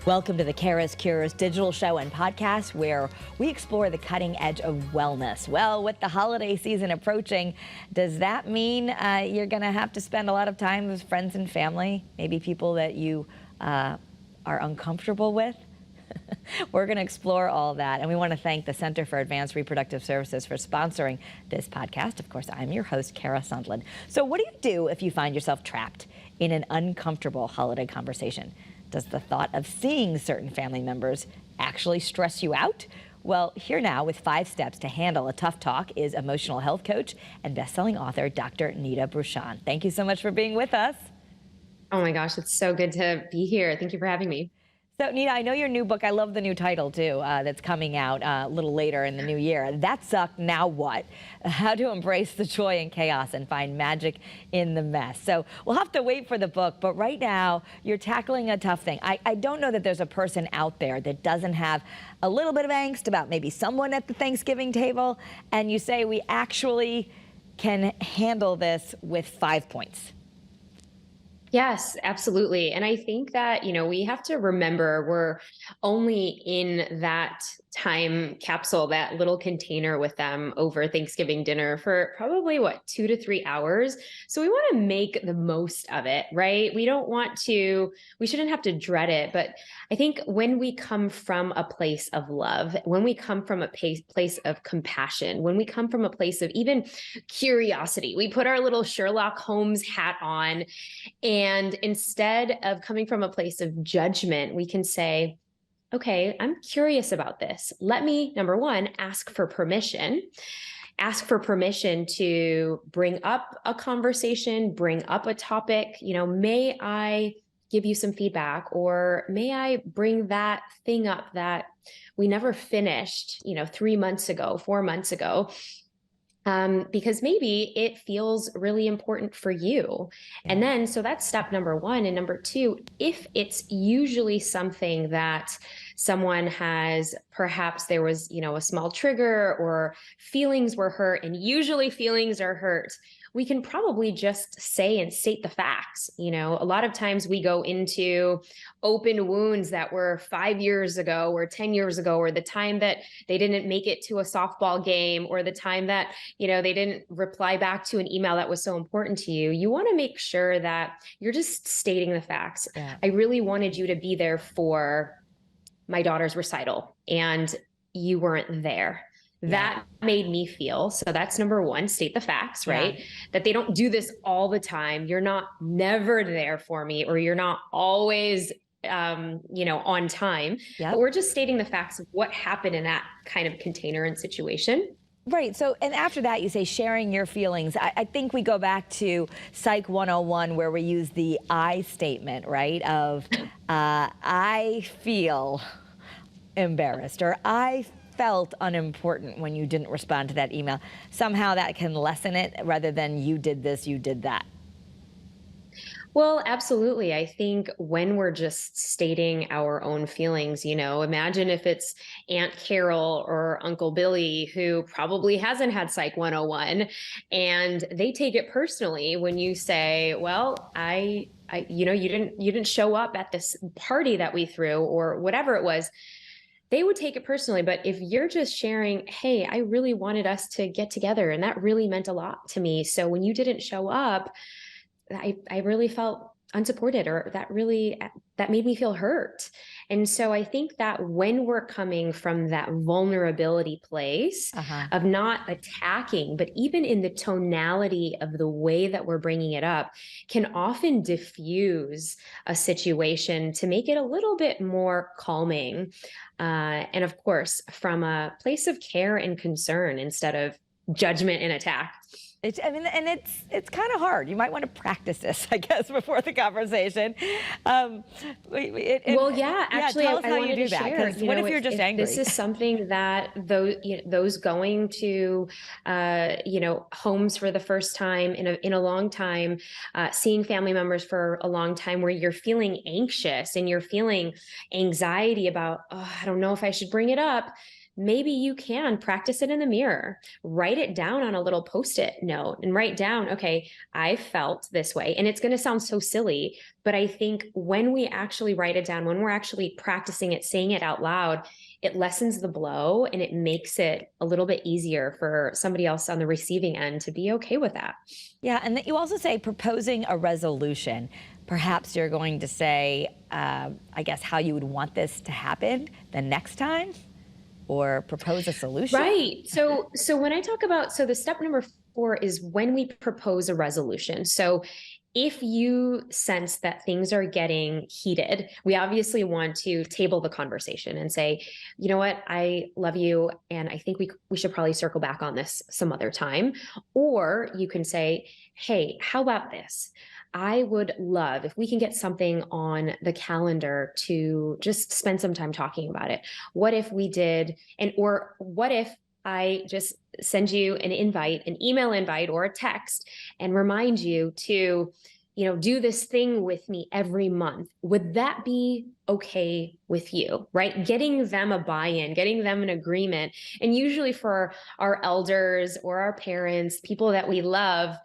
Welcome to the CURES digital show and podcast, where we explore the cutting edge of wellness. Well, with the holiday season approaching, does that mean you're going to have to spend a lot of time with friends and family, maybe people that you are uncomfortable with? We're going to explore all that, and we want to thank the Center for Advanced Reproductive Services for sponsoring this podcast. Of course, I'm your host, Kara Sundlin. So what do you do if you find yourself trapped in an uncomfortable holiday conversation? Does the thought of seeing certain family members actually stress you out? Well, here now with 5 steps to handle a tough talk is emotional health coach and best-selling author, Dr. Nita Bruchon. Thank you so much for being with us. Oh my gosh, it's so good to be here. Thank you for having me. So, Nita, I know your new book, I love the new title too, that's coming out a little later in the new year. That Sucked, Now What? How to Embrace the Joy and Chaos and Find Magic in the Mess. So we'll have to wait for the book, but right now you're tackling a tough thing. I don't know that there's a person out there that doesn't have a little bit of angst about maybe someone at the Thanksgiving table, and you say we actually can handle this with 5 points. Yes, absolutely. And I think that, we have to remember we're only in that time capsule, that little container with them over Thanksgiving dinner for probably 2 to 3 hours. So we want to make the most of it, right? We shouldn't have to dread it. But I think when we come from a place of love, when we come from a place of compassion, when we come from a place of even curiosity, we put our little Sherlock Holmes hat on, and instead of coming from a place of judgment, we can say, okay, I'm curious about this. Let me, number one, ask for permission. Ask for permission to bring up a conversation, bring up a topic. May I give you some feedback, or may I bring that thing up that we never finished, 3 months ago, 4 months ago? Because maybe it feels really important for you. And then, so that's step number one. And number two, if it's usually something that someone has, perhaps there was, a small trigger or feelings were hurt, and usually feelings are hurt, we can probably just say and state the facts. A lot of times we go into open wounds that were 5 years ago or 10 years ago, or the time that they didn't make it to a softball game, or the time that, they didn't reply back to an email that was so important to you. You want to make sure that you're just stating the facts. Yeah. I really wanted you to be there for my daughter's recital, and you weren't there. That made me feel. So that's number one, state the facts, right? Yeah. That they don't do this all the time. You're not never there for me, or you're not always, on time. Yep. But we're just stating the facts of what happened in that kind of container and situation. Right. So, and after that, you say sharing your feelings. I think we go back to Psych 101, where we use the I statement, right? Of I feel embarrassed, or I felt unimportant when you didn't respond to that email. Somehow that can lessen it, rather than you did this, you did that. Well, absolutely. I think when we're just stating our own feelings, imagine if it's Aunt Carol or Uncle Billy, who probably hasn't had Psych 101, and they take it personally when you say, well, you didn't show up at this party that we threw, or whatever it was. They would take it personally. But if you're just sharing, hey, I really wanted us to get together, and that really meant a lot to me. So when you didn't show up, I really felt unsupported, or that made me feel hurt. And so I think that when we're coming from that vulnerability place of not attacking, but even in the tonality of the way that we're bringing it up, can often diffuse a situation to make it a little bit more calming. And of course, from a place of care and concern instead of judgment and attack. It's kind of hard. You might want to practice this, I guess, before the conversation. Actually, tell us how you do that. Because what if you're just angry? This is something that those going to, homes for the first time in a long time, seeing family members for a long time, where you're feeling anxious and you're feeling anxiety about, I don't know if I should bring it up. maybe you can practice it in the mirror, write it down on a little post-it note and write down, okay, I felt this way. And it's going to sound so silly, but I think when we actually write it down, when we're actually practicing it, saying it out loud, it lessens the blow and it makes it a little bit easier for somebody else on the receiving end to be okay with that. Yeah, and that you also say proposing a resolution. Perhaps you're going to say, I guess, how you would want this to happen the next time, or propose a solution. Right. So when I talk about, so the step number 4 is when we propose a resolution. So if you sense that things are getting heated, we obviously want to table the conversation and say, you know what, I love you, and I think we should probably circle back on this some other time. Or you can say, hey, how about this? I would love if we can get something on the calendar to just spend some time talking about it. What if we did, or what if I just send you an invite, an email invite or a text, and remind you to, do this thing with me every month? Would that be okay with you? Right? Getting them a buy-in, getting them an agreement. And usually for our elders or our parents, people that we love,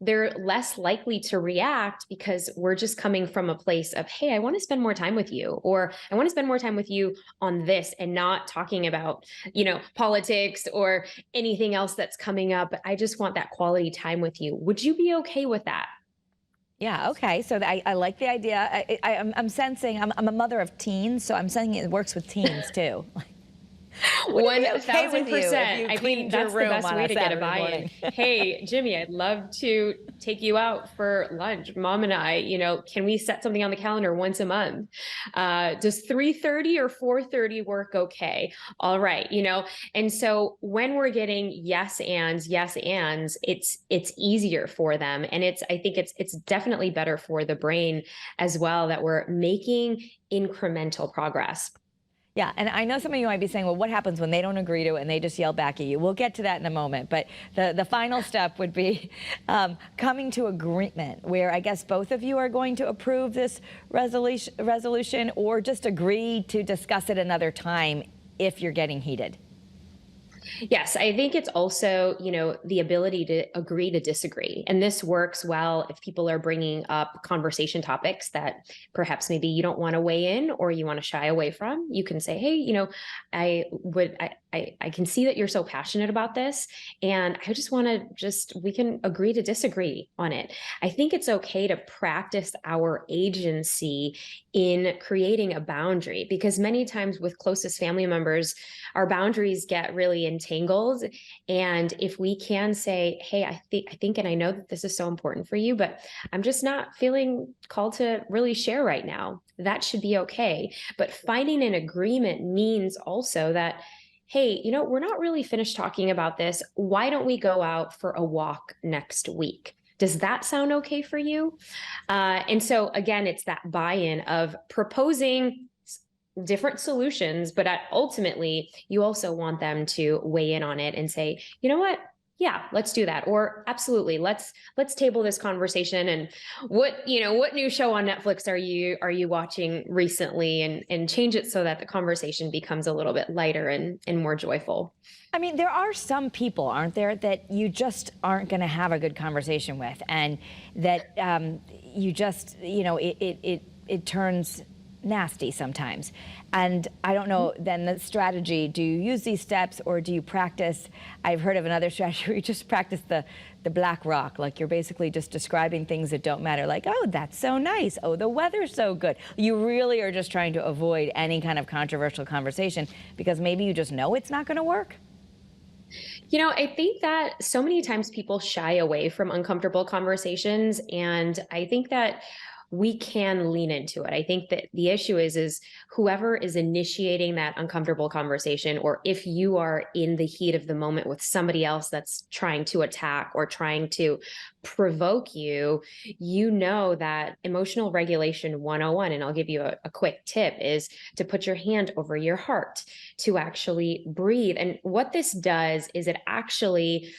they're less likely to react because we're just coming from a place of, hey, I want to spend more time with you, or I want to spend more time with you on this, and not talking about, politics or anything else that's coming up. I just want that quality time with you. Would you be okay with that? Yeah, okay. So I like the idea. I'm sensing, I'm a mother of teens, so I'm saying it works with teens too. 1,000%. I think that's the best way to get a buy-in. Morning. Hey, Jimmy, I'd love to take you out for lunch. Mom and I, can we set something on the calendar once a month? Does 3:30 or 4:30 work okay? All right, and so when we're getting yes ands, it's easier for them. And I think it's definitely better for the brain as well, that we're making incremental progress. Yeah, and I know some of you might be saying, well, what happens when they don't agree to it and they just yell back at you? We'll get to that in a moment. But the final step would be coming to agreement, where I guess both of you are going to approve this resolution, or just agree to discuss it another time if you're getting heated. Yes, I think it's also, the ability to agree to disagree. And this works well if people are bringing up conversation topics that perhaps maybe you don't want to weigh in or you want to shy away from. You can say, hey, I can see that you're so passionate about this, and I just want to we can agree to disagree on it. I think it's okay to practice our agency in creating a boundary, because many times with closest family members, our boundaries get really entangled. And if we can say, hey, I think, and I know that this is so important for you, but I'm just not feeling called to really share right now, that should be okay. But finding an agreement means also that, hey, we're not really finished talking about this. Why don't we go out for a walk next week? Does that sound okay for you? And so again, it's that buy-in of proposing different solutions, but ultimately you also want them to weigh in on it and say, you know what? Yeah, let's do that. Or absolutely, let's table this conversation. And what new show on Netflix are you watching recently, and change it so that the conversation becomes a little bit lighter and more joyful. I mean, there are some people, aren't there, that you just aren't going to have a good conversation with, and that you just, it turns nasty sometimes. And I don't know, then the strategy, do you use these steps, or do you practice? I've heard of another strategy where you just practice the black rock, like you're basically just describing things that don't matter, like, oh, that's so nice, oh, the weather's so good. You really are just trying to avoid any kind of controversial conversation because maybe you just know it's not going to work. I think that so many times people shy away from uncomfortable conversations, and I think that we can lean into it. I think that the issue is whoever is initiating that uncomfortable conversation, or if you are in the heat of the moment with somebody else that's trying to attack or trying to provoke you, that emotional regulation 101, and I'll give you a quick tip, is to put your hand over your heart, to actually breathe. And what this does is it actually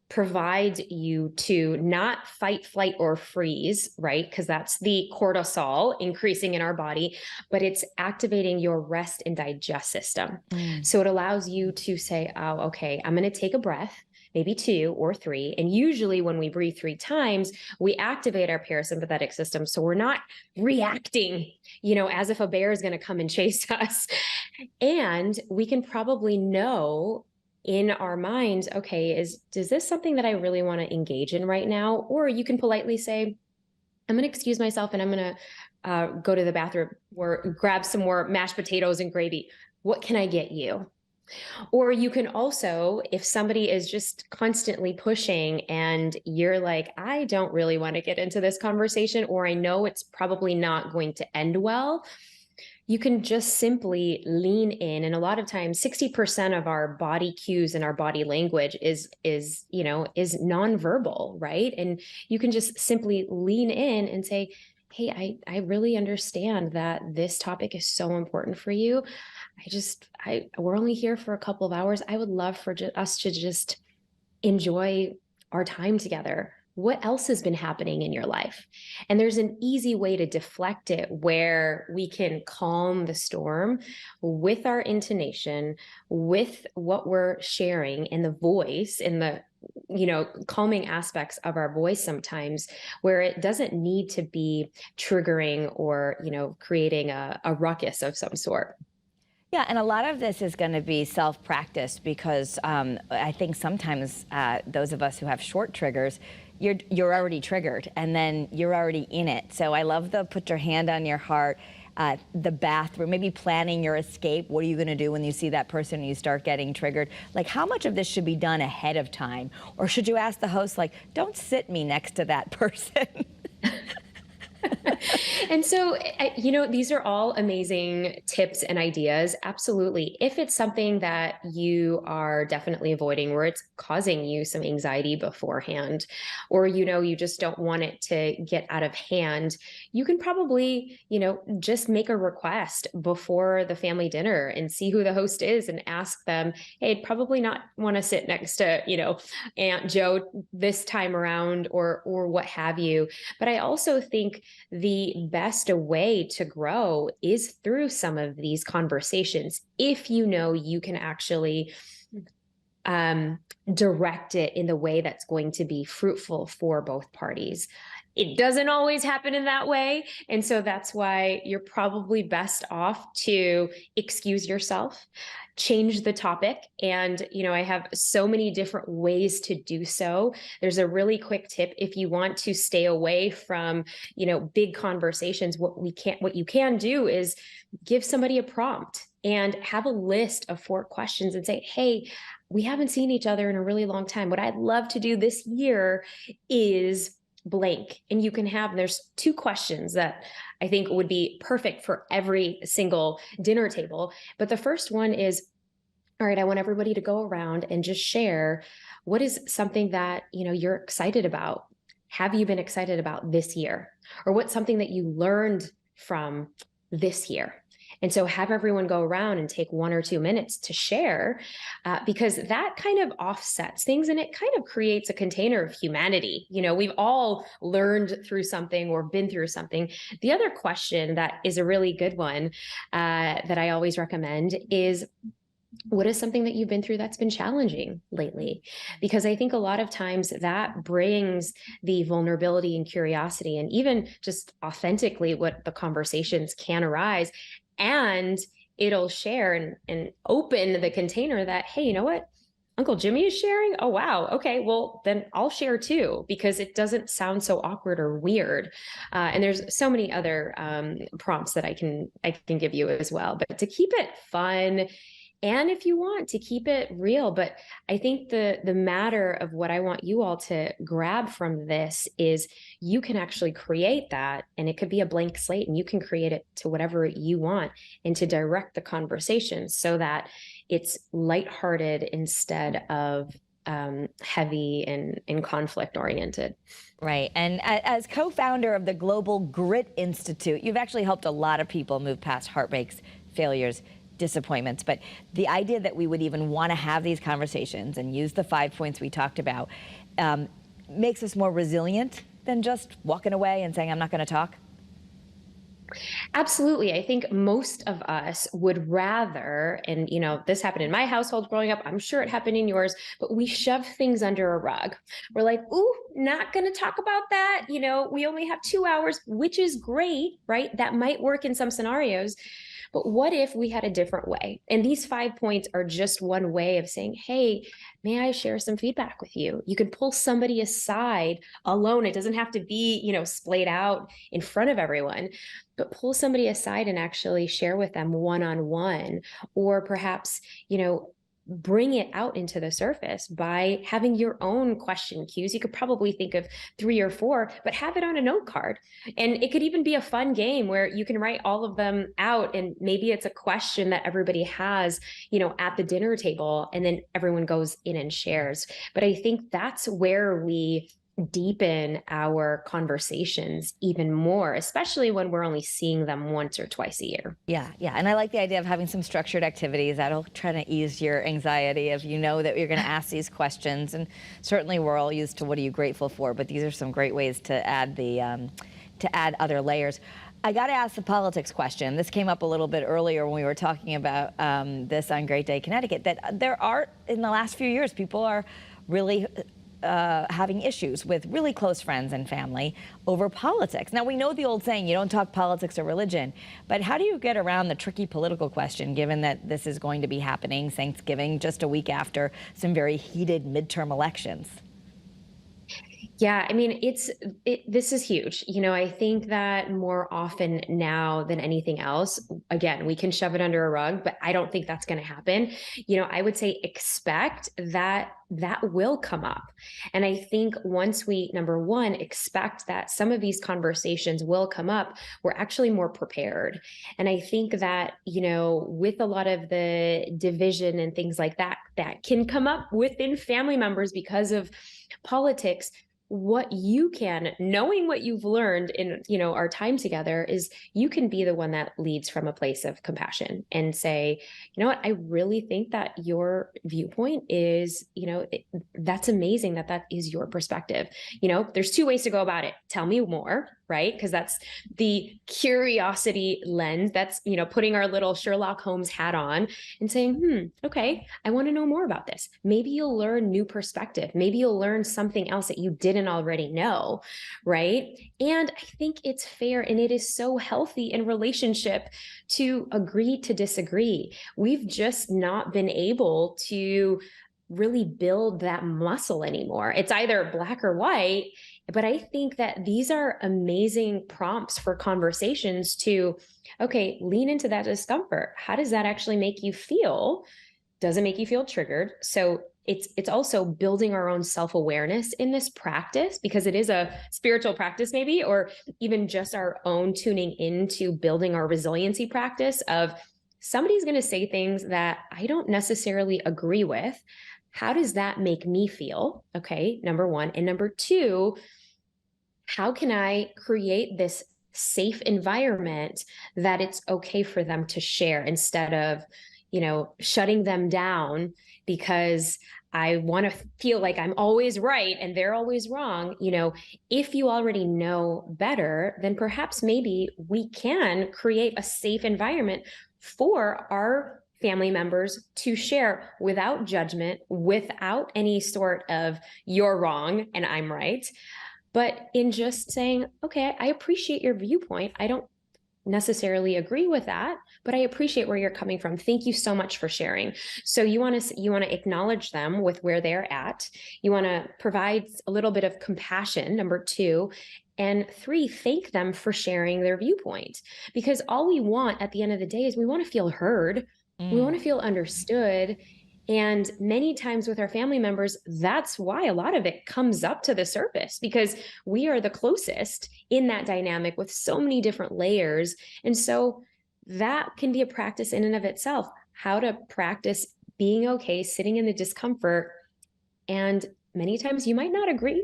provides you to not fight, flight, or freeze, right? Because that's the cortisol increasing in our body, but it's activating your rest and digest system. So it allows you to say, oh, okay, I'm going to take a breath, maybe 2 or 3. And usually when we breathe 3 times, we activate our parasympathetic system. So we're not reacting, as if a bear is going to come and chase us. And we can probably know in our minds, okay, is this something that I really want to engage in right now? Or you can politely say, I'm going to excuse myself and I'm going to go to the bathroom or grab some more mashed potatoes and gravy. What can I get you? Or you can also, if somebody is just constantly pushing and you're like, I don't really want to get into this conversation, or I know it's probably not going to end well, you can just simply lean in. And a lot of times 60% of our body cues and our body language is nonverbal, right? And you can just simply lean in and say, hey, I really understand that this topic is so important for you. We're only here for a couple of hours. I would love for us to just enjoy our time together. What else has been happening in your life? And there's an easy way to deflect it where we can calm the storm with our intonation, with what we're sharing and the voice and the calming aspects of our voice sometimes, where it doesn't need to be triggering or, creating a ruckus of some sort. Yeah, and a lot of this is going to be self-practiced because I think sometimes those of us who have short triggers, you're already triggered and then you're already in it. So I love the put your hand on your heart, the bathroom, maybe planning your escape. What are you going to do when you see that person and you start getting triggered? Like, how much of this should be done ahead of time? Or should you ask the host, like, don't sit me next to that person? And so, these are all amazing tips and ideas. Absolutely. If it's something that you are definitely avoiding, where it's causing you some anxiety beforehand, or, you just don't want it to get out of hand, you can probably, just make a request before the family dinner and see who the host is and ask them, hey, I'd probably not want to sit next to, Aunt Joe this time around or what have you. But I also think the best way to grow is through some of these conversations. If you can actually direct it in the way that's going to be fruitful for both parties. It doesn't always happen in that way. And so that's why you're probably best off to excuse yourself, change the topic. And, I have so many different ways to do so. There's a really quick tip. If you want to stay away from, big conversations, what you can do is give somebody a prompt and have a list of 4 questions and say, hey, we haven't seen each other in a really long time. What I'd love to do this year is blank. And there's 2 questions that I think would be perfect for every single dinner table. But the first one is, all right, I want everybody to go around and just share what is something that, you're excited about. Have you been excited about this year? Or what's something that you learned from this year? And so have everyone go around and take 1 or 2 minutes to share, because that kind of offsets things and it kind of creates a container of humanity. We've all learned through something or been through something. The other question that is a really good one that I always recommend is, what is something that you've been through that's been challenging lately? Because I think a lot of times that brings the vulnerability and curiosity and even just authentically what the conversations can arise. And it'll share and open the container that, hey, you know what? Uncle Jimmy is sharing? Oh, wow. Okay, well, then I'll share too, because it doesn't sound so awkward or weird. And there's so many other prompts that I can give you as well. But to keep it fun, and if you want to keep it real, but I think the matter of what I want you all to grab from this is you can actually create that, and it could be a blank slate, and you can create it to whatever you want and to direct the conversation so that it's lighthearted instead of heavy and conflict oriented. Right. And as co-founder of the Global Grit Institute, you've actually helped a lot of people move past heartbreaks, failures, disappointments, but the idea that we would even want to have these conversations and use the 5 points we talked about makes us more resilient than just walking away and saying, I'm not going to talk. Absolutely. I think most of us would rather, and this happened in my household growing up, I'm sure it happened in yours, but we shove things under a rug. We're like, ooh, not going to talk about that. We only have 2 hours, which is great, right? That might work in some scenarios. But what if we had a different way? And these 5 points are just one way of saying, hey, may I share some feedback with you? You could pull somebody aside alone. It doesn't have to be, splayed out in front of everyone, but pull somebody aside and actually share with them one-on-one, or perhaps, bring it out into the surface by having your own question cues. You could probably think of 3 or 4, but have it on a note card. And it could even be a fun game where you can write all of them out, and maybe it's a question that everybody has, at the dinner table, and then everyone goes in and shares. But I think that's where we deepen our conversations even more, especially when we're only seeing them once or twice a year. Yeah. And I like the idea of having some structured activities that'll try to ease your anxiety if you know that you're going to ask these questions. And certainly we're all used to what are you grateful for, but these are some great ways to add add other layers. I got to ask the politics question. This came up a little bit earlier when we were talking about this on Great Day Connecticut, that there are, in the last few years, people are really having issues with really close friends and family over politics. Now, we know the old saying, you don't talk politics or religion, but how do you get around the tricky political question, given that this is going to be happening Thanksgiving, just a week after some very heated midterm elections? Yeah, I mean, this is huge. I think that more often now than anything else, again, we can shove it under a rug, but I don't think that's going to happen. I would say expect that will come up. And I think once we, number one, expect that some of these conversations will come up, we're actually more prepared. And I think that, with a lot of the division and things like that, that can come up within family members because of politics, what you can, knowing what you've learned in, our time together, is you can be the one that leads from a place of compassion and say, you know what, I really think that your viewpoint is, that's amazing that is your perspective. There's 2 ways to go about it. Tell me more, right? Because that's the curiosity lens. That's, putting our little Sherlock Holmes hat on and saying, okay, I want to know more about this. Maybe you'll learn new perspective. Maybe you'll learn something else that you didn't already know, right? And I think it's fair, and it is so healthy in relationship to agree to disagree. We've just not been able to really build that muscle anymore. It's either black or white. But I think that these are amazing prompts for conversations to, okay, lean into that discomfort. How does that actually make you feel? Does it make you feel triggered? So it's also building our own self-awareness in this practice, because it is a spiritual practice maybe, or even just our own tuning into building our resiliency practice of somebody's going to say things that I don't necessarily agree with. How does that make me feel? Okay, number one. And number two, how can I create this safe environment that it's okay for them to share, instead of, shutting them down because I want to feel like I'm always right and they're always wrong. If you already know better, then perhaps maybe we can create a safe environment for our family members to share without judgment, without any sort of you're wrong and I'm right, but in just saying, okay, I appreciate your viewpoint. I don't necessarily agree with that, but I appreciate where you're coming from. Thank you so much for sharing. So you want to acknowledge them with where they're at. You want to provide a little bit of compassion, number two. And three, thank them for sharing their viewpoint. Because all we want at the end of the day is we want to feel heard. We want to feel understood. And many times with our family members, that's why a lot of it comes up to the surface, because we are the closest in that dynamic with so many different layers. And so that can be a practice in and of itself, how to practice being okay, sitting in the discomfort. And many times you might not agree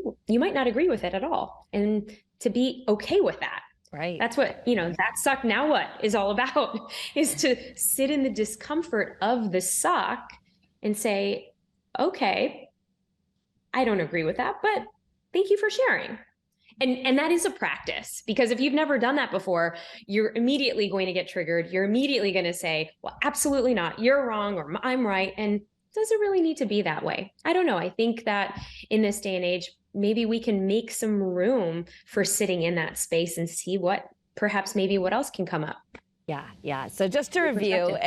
with it at all. And to be okay with that. Right. That's what, that suck now what is all about, is to sit in the discomfort of the suck and say, okay, I don't agree with that, but thank you for sharing. And that is a practice, because if you've never done that before, you're immediately going to get triggered. You're immediately going to say, well, absolutely not. You're wrong, or I'm right. And does it really need to be that way? I don't know. I think that in this day and age, maybe we can make some room for sitting in that space and see perhaps maybe what else can come up. Yeah. So just to review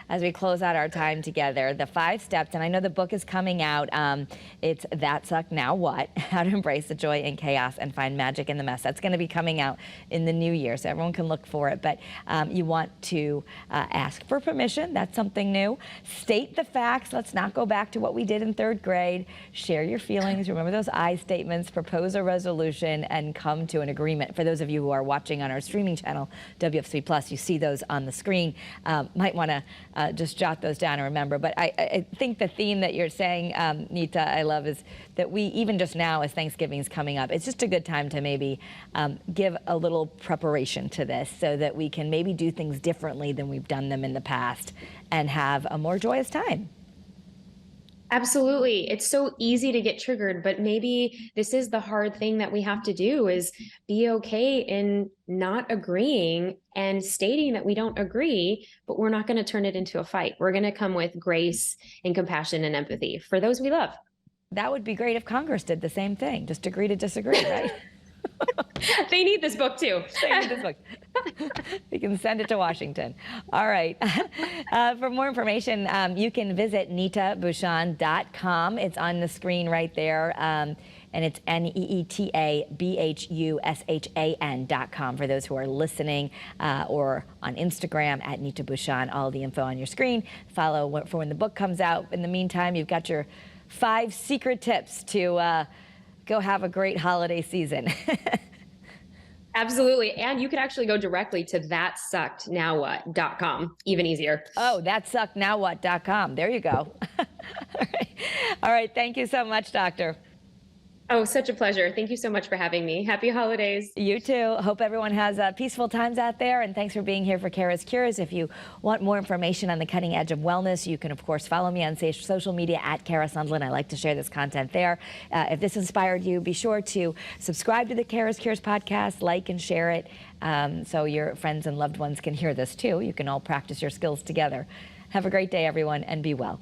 as we close out our time together, the 5 steps, and I know the book is coming out. It's That Suck Now What? How to Embrace the Joy in Chaos and Find Magic in the Mess. That's going to be coming out in the new year, so everyone can look for it. But you want to ask for permission. That's something new. State the facts. Let's not go back to what we did in 3rd grade. Share your feelings. Remember those I statements. Propose a resolution and come to an agreement. For those of you who are watching on our streaming channel, WFSB Plus, you see those on the screen. Might want to just jot those down and remember. But I think the theme that you're saying, Nita, I love, is that we, even just now as Thanksgiving's coming up, it's just a good time to maybe give a little preparation to this, so that we can maybe do things differently than we've done them in the past and have a more joyous time. Absolutely. It's so easy to get triggered, but maybe this is the hard thing that we have to do, is be okay in not agreeing and stating that we don't agree, but we're not going to turn it into a fight. We're going to come with grace and compassion and empathy for those we love. That would be great if Congress did the same thing. Just agree to disagree, right? They need this book too. They need this book. You can send it to Washington. All right. For more information, you can visit nitabhusan.com. It's on the screen right there. And it's NEETABHUSHAN.com for those who are listening, or on Instagram at Nita Bhusan. All the info on your screen. Follow for when the book comes out. In the meantime, you've got your 5 secret tips to go have a great holiday season. Absolutely. And you can actually go directly to thatsuckednowwhat.com. Even easier. Oh, thatsuckednowwhat.com. There you go. All right. Thank you so much, Doctor. Oh, such a pleasure. Thank you so much for having me. Happy holidays. You too. Hope everyone has peaceful times out there. And thanks for being here for CURES. If you want more information on the cutting edge of wellness, you can, of course, follow me on social media at Kara Sundlin. I like to share this content there. If this inspired you, be sure to subscribe to the CURES podcast, like and share it, so your friends and loved ones can hear this too. You can all practice your skills together. Have a great day, everyone, and be well.